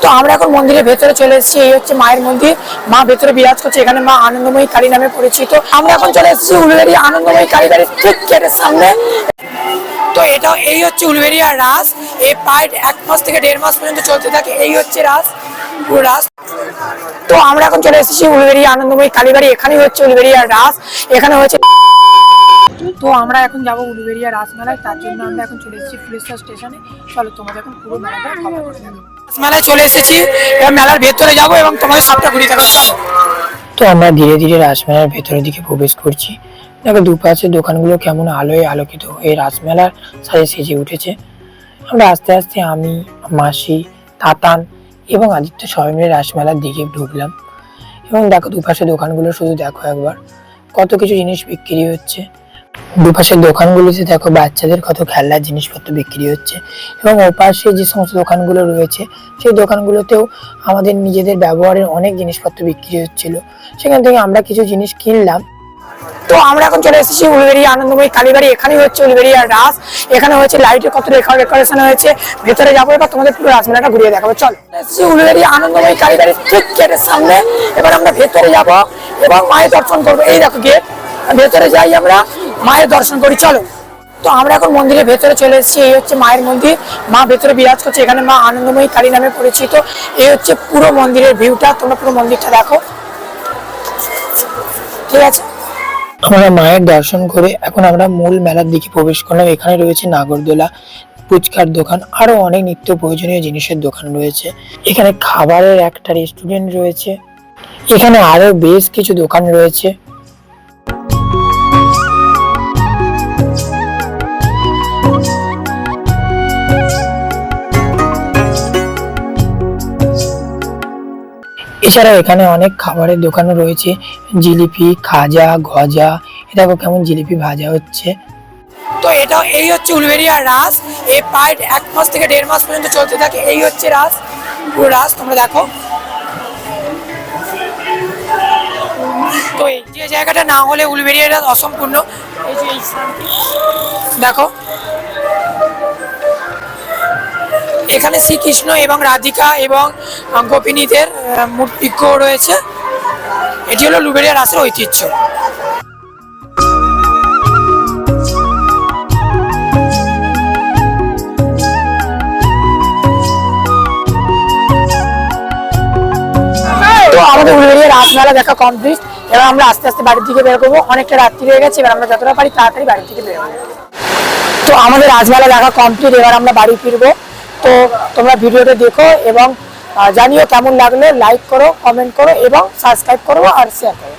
তো আমরা এখন মন্দিরের ভেতরে চলে এসেছি। এই হচ্ছে মায়ের মন্দির, মা ভেতরে বিরাজ করছে। এখানে মা আনন্দময়ী কালী নামে পরিচিত। আমরা এখন চলে এসেছি উলুবেড়িয়া আনন্দময়ী কালী বাড়ির ঠিক গেটের সামনে। তো এটা এই হচ্ছে উলুবেড়িয়া রাস। এই প্রায় 1 মাস থেকে 1.5 মাস পর্যন্ত চলতে থাকে। এই হচ্ছে রাস, পুরো রাস। তো আমরা এখন চলে এসেছি উলুবেড়িয়া আনন্দময়ী কালী বাড়ি। এখানেই হচ্ছে উলুবেড়িয়া রাস, এখানে হচ্ছে। তো আমরা এখন যাবো উলুবেড়িয়া রাসমেলায়, তার জন্য আমরা এখন চলে এসেছি ফুলেশ্বর স্টেশনে। চলো তোমাদের এখন পুরো মেলাটা কভার করে দেবো। রাসমেলায় চলে এসেছি, এবার মেলার ভেতরে যাবো এবং তোমাদের সবটা ঘুরিয়ে দেখাবো। চলো। তো আমরা ধীরে ধীরে রাসমেলার ভেতরের দিকে প্রবেশ করছি। দেখো দুপাশের দোকানগুলো কেমন আলোয় আলোকিত হয়ে রাসমেলার সাজে সেজে উঠেছে। আমরা আস্তে আস্তে আমি, মাসি, তাতান এবং আদিত্য সবাই মিলে রাসমেলার দিকে ঢুকলাম। এবং দেখো দুপাশের দোকানগুলো শুধু দেখো একবার, কত কিছু জিনিস বিক্রি হচ্ছে। দুপাশের দোকানগুলোতে দেখো বাচ্চাদের কত খেলনার জিনিসপত্র বিক্রি হচ্ছে, এবং ওপাশে যে সমস্ত দোকানগুলো রয়েছে সেই দোকানগুলোতেও আমাদের নিজেদের ব্যবহারের অনেক জিনিসপত্র বিক্রি হচ্ছিল। সেখান থেকে আমরা কিছু জিনিস কিনলাম। তো আমরা এখন চলে এসেছি উলুবেড়িয়া আনন্দময়ী কালী বাড়ি। এখানেই হচ্ছে উলুবেড়িয়া রাস, এখানে হচ্ছে লাইটের কত ডেকোরেশন হয়েছে। ভেতরে যাবো, এবার তোমাদের পুরো রাসমেলাটা ঘুরিয়ে দেখাবো। চলো। উলুবেড়িয়া আনন্দময়ী কালী বাড়ির ঠিক গেটের সামনে। এবার আমরা ভেতরে যাব এবং মায়ের দর্শন করবো। এই দেখো গেট, ভেতরে যাই আমরা, মায়ের দর্শন করি। চলো। তো আমরা এখন মন্দিরের ভেতরে চলে এসেছি। এই হচ্ছে মায়ের মন্দির, মা ভেতরে বিরাজ করছে। এখানে মা আনন্দময়ী কালী নামে পরিচিত। এই হচ্ছে পুরো মন্দিরের ভিউটা, তোমরা পুরো মন্দিরটা দেখো। ঠিক আছে, আমরা মায়ের দর্শন করে এখন আমরা মূল মেলার দিকে প্রবেশ করলাম। এখানে রয়েছে নাগরদোলা, ফুচকার দোকান, আরো অনেক নিত্য প্রয়োজনীয় জিনিসের দোকান রয়েছে। এখানে খাবারের একটা রেস্টুরেন্ট রয়েছে। এখানে আরো বেশ কিছু দোকান রয়েছে। এছাড়া এখানে অনেক খাবারের দোকানও রয়েছে, জিলিপি, খাজা, গজা। এটা কেমন জিলিপি ভাজা হচ্ছে। তো এটা এই হচ্ছে উলুবেড়িয়া রাস। এই প্রায় 1 মাস থেকে 1.5 মাস পর্যন্ত চলতে থাকে। এই হচ্ছে রাস, পুরো রাস তোমরা দেখো। তো এই যে জায়গাটা না হলে উলুবেড়িয়া রাস অসম্পূর্ণ। এই যে এই দেখো, এখানে শ্রীকৃষ্ণ এবং রাধিকা এবং গোপিনীদের মূর্তি রয়েছে। এটি হলো উলুবেড়িয়া রাসের ঐতিহ্য। তো আমাদের উলুবেড়িয়া রাসমেলা দেখা কমপ্লিট। এবার আমরা আস্তে আস্তে বাড়ির দিকে বের করবো। অনেকটা রাত্রি হয়ে গেছে, এবার আমরা যতটা পারি তাড়াতাড়ি বাড়ি থেকে বের হবো। তো আমাদের রাসমেলা দেখা কমপ্লিট, এবার আমরা বাড়ি ফিরবো। তো তোমরা ভিডিওটা দেখো এবং জানিও কেমন লাগলো। লাইক করো, কমেন্ট করো এবং সাবস্ক্রাইব করো আর শেয়ার করো।